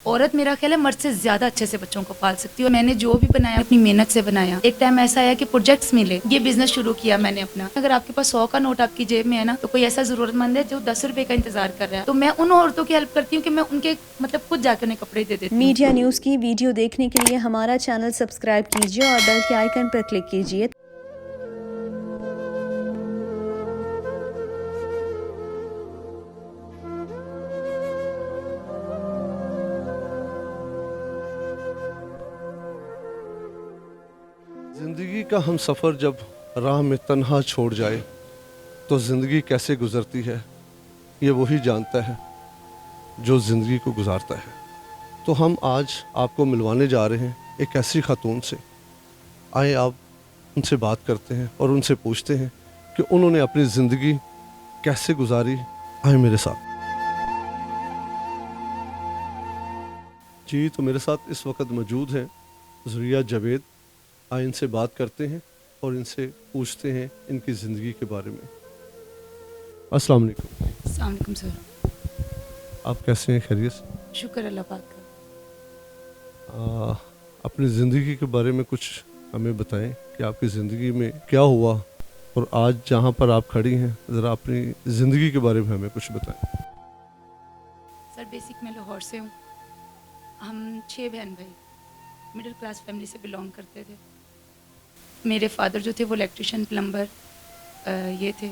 औरत मेरा ख्याल है मर्द से ज़्यादा अच्छे से बच्चों को पाल सकती है। और मैंने जो भी बनाया अपनी मेहनत से बनाया। एक टाइम ऐसा आया कि प्रोजेक्ट्स मिले, ये बिजनेस शुरू किया मैंने अपना। अगर आपके पास 100 का नोट आपकी जेब में है ना, तो कोई ऐसा जरूरतमंद है जो 10 रुपए का इंतजार कर रहा है, तो मैं उन औरतों की हेल्प करती हूँ कि मैं उनके मतलब खुद जाकर उन्हें कपड़े दे देती हूँ। मीडिया न्यूज़ की वीडियो देखने के लिए हमारा चैनल सब्सक्राइब कीजिए और बेल के आइकन पर क्लिक कीजिए। ज़िंदगी का हम सफ़र जब राह में तन्हा छोड़ जाए तो ज़िंदगी कैसे गुज़रती है ये वही जानता है जो ज़िंदगी को गुजारता है। तो हम आज आपको मिलवाने जा रहे हैं एक ऐसी खातून से। आए आप उनसे बात करते हैं और उनसे पूछते हैं कि उन्होंने अपनी ज़िंदगी कैसे गुजारी। आए मेरे साथ। जी, तो मेरे साथ इस वक्त मौजूद हैं ज़ुरिया जावेद। आए इनसे बात करते हैं और इनसे पूछते हैं इनकी ज़िंदगी के बारे में। अस्सलाम वालेकुम। अस्सलाम वालेकुम सर। आप कैसे हैं? खैरियत से? शुक्र अल्लाह पाक का। अपनी ज़िंदगी के बारे में कुछ हमें बताएं कि आपकी ज़िंदगी में क्या हुआ और आज जहाँ पर आप खड़ी हैं, ज़रा अपनी ज़िंदगी के बारे में हमें कुछ बताएं। सर बेसिक मैं लाहौर से हूँ। हम 6 बहन भाई मिडिल क्लास फैमिली से बिलोंग करते थे। मेरे फादर जो थे वो इलेक्ट्रिशियन प्लम्बर ये थे।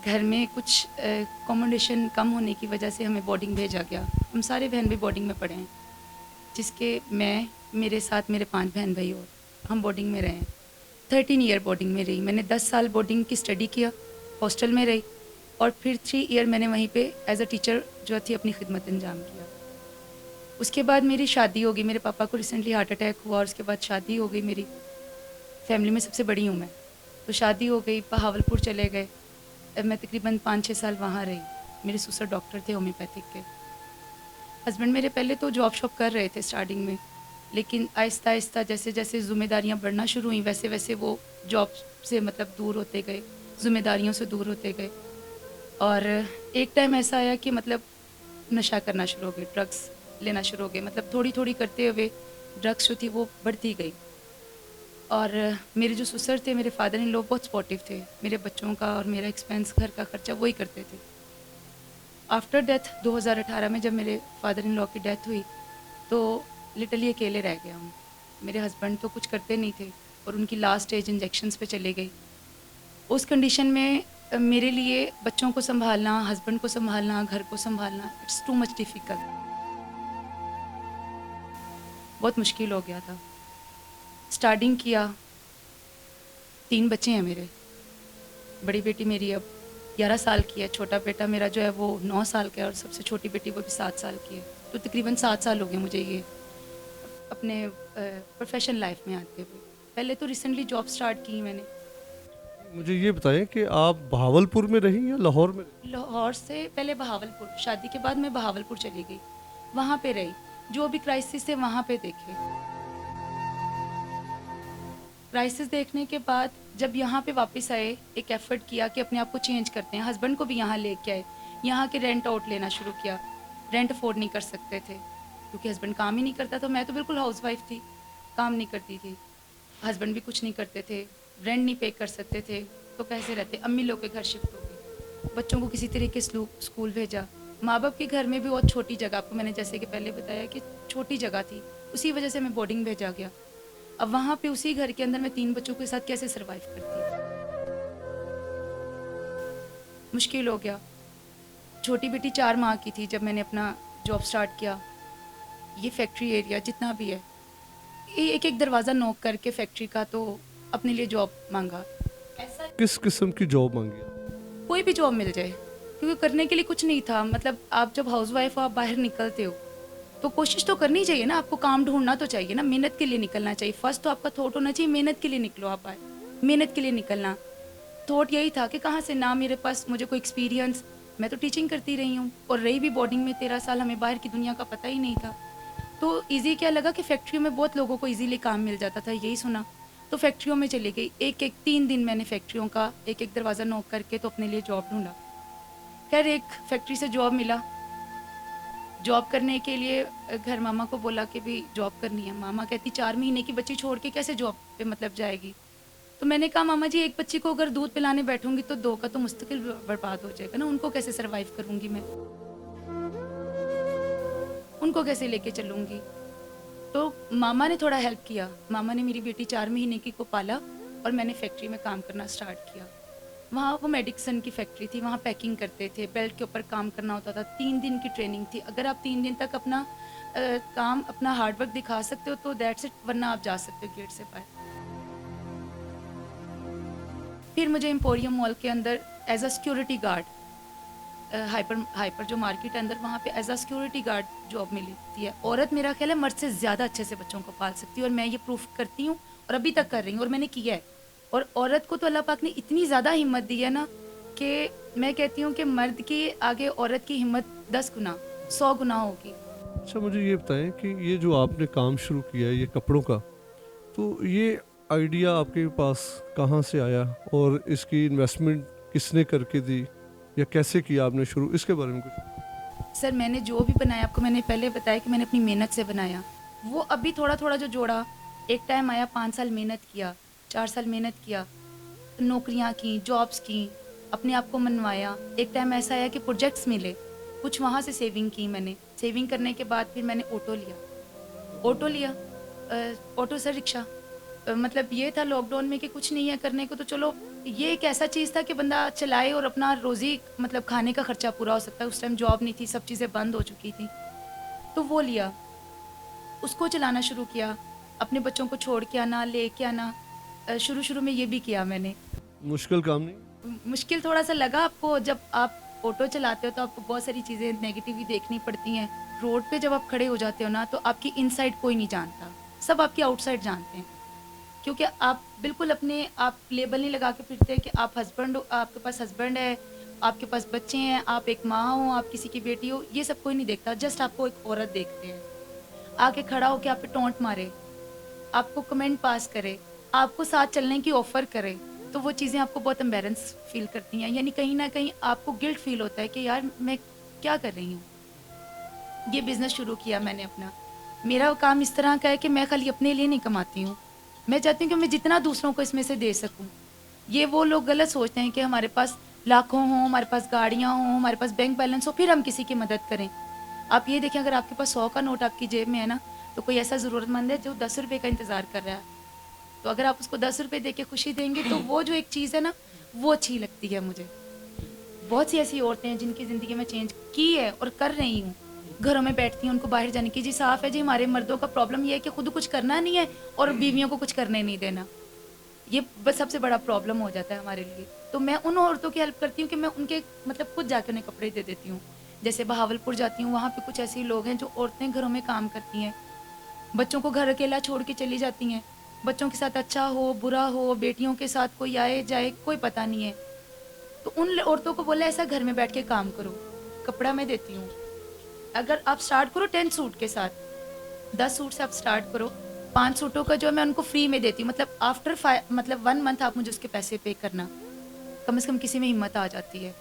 घर में कुछ अकोमोडेशन कम होने की वजह से हमें बोर्डिंग भेजा गया। हम सारे बहन भाई बोर्डिंग में पढ़े हैं, जिसके मैं मेरे साथ मेरे 5 बहन भाई और हम बोर्डिंग में रहे। 13 ईयर बोर्डिंग में रही। मैंने 10 साल बोर्डिंग की स्टडी किया, हॉस्टल में रही, और फिर 3 ईयर मैंने वहीं पे एज अ टीचर जो थी अपनी खिदमत अंजाम किया। उसके बाद मेरी शादी हो गई। मेरे पापा को रिसेंटली हार्ट अटैक हुआ और उसके बाद शादी हो गई। मेरी फैमिली में सबसे बड़ी हूँ मैं, तो शादी हो गई। बहावलपुर चले गए। मैं तकरीबन 5-6 साल वहाँ रही। मेरे ससुर डॉक्टर थे होम्योपैथिक के। हस्बैंड मेरे पहले तो जॉब शॉप कर रहे थे स्टार्टिंग में, लेकिन आहिस्ता आहिस्ता जैसे जैसे ज़िम्मेदारियाँ बढ़ना शुरू हुई वैसे वैसे वो जॉब से मतलब दूर होते गए, ज़िम्मेदारियों से दूर होते गए। और एक टाइम ऐसा आया कि मतलब नशा करना शुरू हो गए, ड्रग्स लेना शुरू हो गए। मतलब थोड़ी थोड़ी करते हुए ड्रग्स जो थी वो बढ़ती गई। और मेरे जो ससुर थे, मेरे फादर इन लॉ बहुत सपोर्टिव थे। मेरे बच्चों का और मेरा एक्सपेंस, घर का खर्चा वही करते थे। आफ्टर डेथ 2018 में जब मेरे फादर इन लॉ की डेथ हुई तो लिटरली अकेले रह गया हूँ। मेरे हस्बैंड तो कुछ करते नहीं थे और उनकी लास्ट एज इंजेक्शंस पे चले गई। उस कंडीशन में मेरे लिए बच्चों को संभालना, हस्बैंड को संभालना, घर को संभालना, इट्स टू मच डिफ़िकल्ट। बहुत मुश्किल हो गया था। स्टार्टिंग किया। 3 बच्चे हैं मेरे। बड़ी बेटी मेरी अब 11 साल की है, छोटा बेटा मेरा जो है वो 9 साल का है और सबसे छोटी बेटी वो भी 7 साल की है। तो तकरीबन 7 साल हो गए मुझे ये अपने प्रोफेशनल लाइफ में आते हुए। पहले तो रिसेंटली जॉब स्टार्ट की मैंने। मुझे ये बताएं कि आप बहावलपुर में रही या लाहौर में? लाहौर से पहले बहावलपुर, शादी के बाद मैं बहावलपुर चली गई, वहाँ पे रही। जो भी क्राइसिस थे वहाँ पे देखे। क्राइसिस देखने के बाद जब यहाँ पे वापस आए, एक एफर्ट किया कि अपने आप को चेंज करते हैं। हस्बैंड को भी यहाँ लेके आए। यहाँ के रेंट आउट लेना शुरू किया। रेंट अफोर्ड नहीं कर सकते थे क्योंकि हस्बैंड काम ही नहीं करता था। मैं तो बिल्कुल हाउसवाइफ थी, काम नहीं करती थी। हस्बैंड भी कुछ नहीं करते थे, रेंट नहीं पे कर सकते थे, तो कैसे रहते। अम्मी लोग के घर शिफ्ट हो गए, बच्चों को किसी तरीके स्कूल भेजा। माँ बाप के घर में भी बहुत छोटी जगह, आपको मैंने जैसे कि पहले बताया कि छोटी जगह थी, उसी वजह से मैं बोर्डिंग भेजा गया। अब वहाँ पे उसी घर के अंदर मैं 3 बच्चों के साथ कैसे सरवाइव करती। मुश्किल हो गया। छोटी बेटी 4 माह की थी जब मैंने अपना जॉब स्टार्ट किया। ये फैक्ट्री एरिया जितना भी है, ये एक एक दरवाज़ा नॉक करके फैक्ट्री का तो अपने लिए जॉब मांगा। ऐसा किस किस्म की जॉब मांगी? कोई भी जॉब मिल जाए, क्योंकि करने के लिए कुछ नहीं था। मतलब आप जब हाउसवाइफ हो, आप बाहर निकलते हो तो कोशिश तो करनी चाहिए ना, आपको काम ढूंढना तो चाहिए ना, मेहनत के लिए निकलना चाहिए। फर्स्ट तो आपका थॉट होना चाहिए मेहनत के लिए निकलो। आप बाहर मेहनत के लिए निकलना, थॉट यही था कि कहाँ से ना मेरे पास मुझे कोई एक्सपीरियंस। मैं तो टीचिंग करती रही हूँ और रही भी बोर्डिंग में 13 साल। हमें बाहर की दुनिया का पता ही नहीं था। तो ईजी क्या लगा कि फैक्ट्रियों में बहुत लोगों को ईजीली काम मिल जाता था, यही सुना तो फैक्ट्रियों में चली गई। 3 दिन मैंने फैक्ट्रियों का एक एक दरवाज़ा नॉक करके तो अपने लिए जॉब ढूंढा। खैर एक फैक्ट्री से जॉब मिला। जॉब करने के लिए घर मामा को बोला कि भी जॉब करनी है। मामा कहती 4 महीने की बच्ची छोड़ के कैसे जॉब पे मतलब जाएगी। तो मैंने कहा मामा जी, एक बच्ची को अगर दूध पिलाने बैठूंगी तो 2 का तो मुस्तकिल बर्बाद हो जाएगा ना, उनको कैसे सरवाइव करूंगी मैं, उनको कैसे लेके चलूंगी। तो मामा ने थोड़ा हेल्प किया। मामा ने मेरी बेटी 4 महीने की को पाला और मैंने फैक्ट्री में काम करना स्टार्ट किया। वहाँ वो मेडिसन की फैक्ट्री थी, वहाँ पैकिंग करते थे, बेल्ट के ऊपर काम करना होता था। 3 दिन की ट्रेनिंग थी। अगर आप 3 दिन तक अपना काम, अपना हार्डवर्क दिखा सकते हो तो दैट्स इट, वरना आप जा सकते हो गेट से बाहर। फिर मुझे एम्पोरियम मॉल के अंदर as a security guard, hyper जो मार्केट है अंदर, वहाँ पे as a security guard job मिलती है। औरत मेरा ख्याल है मर्द से ज़्यादा अच्छे से बच्चों को पाल सकती है, और मैं ये प्रूफ करती हूँ और अभी तक कर रही हूँ, और मैंने किया है। और औरत को तो अल्लाह पाक ने इतनी ज़्यादा हिम्मत दी है ना कि मैं कहती हूँ कि मर्द के आगे औरत की हिम्मत 10 गुना 100 गुना होगी। अच्छा, मुझे ये बताएं कि ये जो आपने काम शुरू किया है ये कपड़ों का, तो ये आइडिया आपके पास कहाँ से आया और इसकी इन्वेस्टमेंट किसने करके दी या कैसे किया आपने शुरू, इसके बारे में कुछ? सर मैंने जो भी बनाया, आपको मैंने पहले बताया कि मैंने अपनी मेहनत से बनाया। वो अभी थोड़ा थोड़ा जो जोड़ा, एक टाइम आया 5 साल मेहनत किया, 4 साल मेहनत किया, नौकरियां की, जॉब्स की, अपने आप को मनवाया। एक टाइम ऐसा आया कि प्रोजेक्ट्स मिले, कुछ वहाँ से सेविंग की मैंने। सेविंग करने के बाद फिर मैंने ऑटो लिया, ऑटो से रिक्शा। मतलब ये था लॉकडाउन में कि कुछ नहीं है करने को, तो चलो ये एक ऐसा चीज़ था कि बंदा चलाए और अपना रोज़ी मतलब खाने का खर्चा पूरा हो सकता है। उस टाइम जॉब नहीं थी, सब चीज़ें बंद हो चुकी थी, तो वो लिया, उसको चलाना शुरू किया। अपने बच्चों को छोड़ के आना, लेके आना, शुरू में ये भी किया मैंने। मुश्किल काम नहीं? मुश्किल थोड़ा सा लगा आपको, जब आप ऑटो चलाते हो तो आपको बहुत सारी चीज़ें नेगेटिव ही देखनी पड़ती हैं। रोड पे जब आप खड़े हो जाते हो ना, तो आपकी इनसाइड कोई नहीं जानता, सब आपकी आउटसाइड जानते हैं। क्योंकि आप बिल्कुल अपने आप लेबल नहीं लगा के फिरते कि आप हस्बैंड हो, आपके पास हस्बैंड है, आपके पास बच्चे हैं, आप एक माँ हो, आप किसी की बेटी हो, ये सब कोई नहीं देखता। जस्ट आपको एक औरत देखते हैं, आके खड़ा होके आप पे टोंट मारे, आपको कमेंट पास करे, आपको साथ चलने की ऑफर करे, तो वो चीज़ें आपको बहुत एम्बेरेंस फील करती हैं। यानी कहीं ना कहीं आपको गिल्ट फील होता है कि यार मैं क्या कर रही हूँ। ये बिज़नेस शुरू किया मैंने अपना। मेरा काम इस तरह का है कि मैं खाली अपने लिए नहीं कमाती हूँ, मैं चाहती हूँ कि मैं जितना दूसरों को इसमें से दे सकूँ। ये वो लोग गलत सोचते हैं कि हमारे पास लाखों हों, हमारे पास गाड़ियाँ हों, हमारे पास बैंक बैलेंस हो, फिर हम किसी की मदद करें। आप ये देखें, अगर आपके पास 100 का नोट आपकी जेब में है ना, तो कोई ऐसा ज़रूरतमंद है जो 10 रुपये का इंतज़ार कर रहा है, तो अगर आप उसको 10 रुपये दे के खुशी देंगे, तो वो जो एक चीज़ है ना, वो अच्छी लगती है मुझे। बहुत सी ऐसी औरतें हैं जिनकी ज़िंदगी में चेंज की है और कर रही हूँ। घरों में बैठती हैं, उनको बाहर जाने की जी साफ है जी। हमारे मर्दों का प्रॉब्लम ये है कि खुद कुछ करना नहीं है और बीवियों को कुछ करने नहीं देना। ये बस सबसे बड़ा प्रॉब्लम हो जाता है हमारे लिए। तो मैं उन औरतों की हेल्प करती हूँ कि मैं उनके मतलब खुद जाके उन्हें कपड़े दे देती हूँ। जैसे बहावलपुर जाती हूँ, वहाँ पे कुछ ऐसे लोग हैं जो औरतें घरों में काम करती हैं, बच्चों को घर अकेला छोड़ के चली जाती हैं। बच्चों के साथ अच्छा हो बुरा हो, बेटियों के साथ कोई आए जाए कोई पता नहीं है, तो उन औरतों को बोला ऐसा घर में बैठ के काम करो। कपड़ा मैं देती हूँ, अगर आप स्टार्ट करो 10 सूट के साथ, 10 सूट से आप स्टार्ट करो, 5 सूटों का जो मैं उनको फ्री में देती हूँ। मतलब आफ्टर 1 मंथ आप मुझे उसके पैसे पे करना, कम से कम किसी में हिम्मत आ जाती है।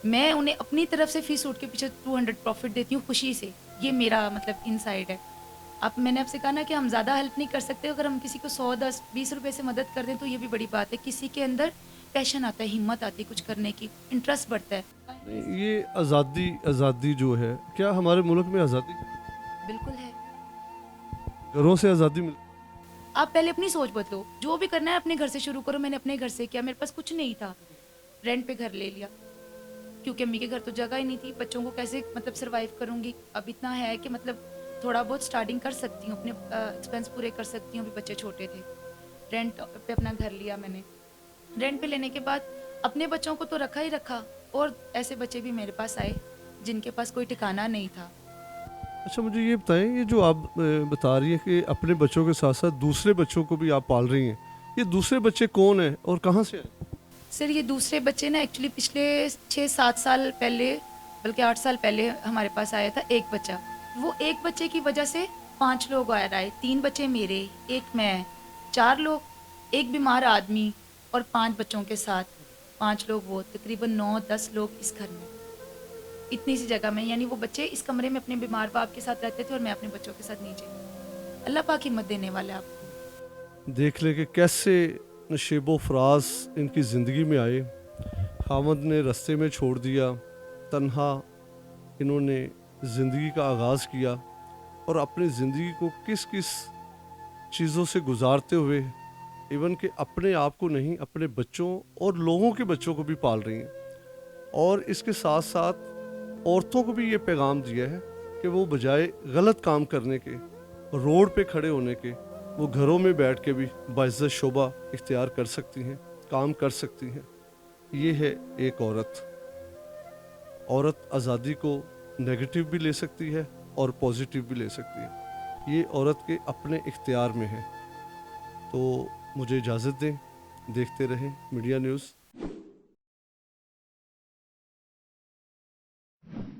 मैं उन्हें अपनी तरफ से फी सूट के पीछे 200 प्रॉफिट देती हूँ खुशी से। ये मेरा मतलब इनसाइड है। अब मैंने आपसे कहा ना कि हम ज़्यादा हेल्प नहीं कर सकते, अगर हम किसी को 100, 10, 20 रुपए से मदद कर दें तो ये भी बड़ी बात है। किसी के अंदर पैशन आता है, हिम्मत आती है कुछ करने की, इंटरेस्ट बढ़ता है। नहीं, ये आज़ादी जो है, क्या हमारे मुल्क में आज़ादी बिल्कुल है। घरों से आज़ादी मिल? आप पहले अपनी सोच बदलो, जो भी करना है अपने घर से शुरू करो। मैंने अपने घर से किया, मेरे पास कुछ नहीं था, रेंट पे घर ले लिया, क्योंकि अम्मी के घर तो जगह ही नहीं थी। बच्चों को कैसे मतलब सरवाइव करूंगी। अब इतना है कि मतलब थोड़ा बहुत स्टार्टिंग कर सकती हूँ, अपने एक्सपेंस पूरे कर सकती हूँ। अभी बच्चे छोटे थे, रेंट पे अपना घर लिया मैंने। रेंट पे लेने के बाद अपने बच्चों को तो रखा ही रखा, और ऐसे बच्चे भी मेरे पास आए जिनके पास कोई ठिकाना नहीं था। अच्छा, मुझे ये बताएं, ये जो आप बता रही हैं कि अपने बच्चों के साथ साथ दूसरे बच्चों को भी आप पाल रही हैं, ये दूसरे बच्चे कौन हैं और कहाँ से आए? सर ये दूसरे बच्चे ना एक्चुअली पिछले 6-7 साल पहले, बल्कि 8 साल पहले हमारे पास आया था एक बच्चा। वो एक बच्चे की वजह से 5 लोग आए, 3 बच्चे मेरे, एक मैं, 4 लोग, एक बीमार आदमी और 5 बच्चों के साथ 5 लोग, वो तकरीबन 9-10 लोग इस घर में। इतनी सी जगह में, यानी वो बच्चे इस कमरे में अपने बीमार बाप के साथ रहते थे और मैं अपने बच्चों के साथ नीचे। अल्लाह पाक हिम्मत देने वाला है आपको। देख ले कि कैसे नशेबो फराज इनकी ज़िंदगी में आए, खामद ने रास्ते में छोड़ दिया, तन्हा इन्होंने ज़िंदगी का आगाज़ किया और अपनी ज़िंदगी को किस किस चीज़ों से गुजारते हुए इवन कि अपने आप को नहीं, अपने बच्चों और लोगों के बच्चों को भी पाल रही हैं। और इसके साथ साथ औरतों को भी ये पैगाम दिया है कि वो बजाय गलत काम करने के, रोड पे खड़े होने के, वो घरों में बैठ के भी बाइज़्ज़त शोबा इख्तियार कर सकती हैं, काम कर सकती हैं। ये है एक औरत। औरत आज़ादी को नेगेटिव भी ले सकती है और पॉजिटिव भी ले सकती है। ये औरत के अपने इख्तियार में है। तो मुझे इजाज़त दें, देखते रहें मीडिया न्यूज़।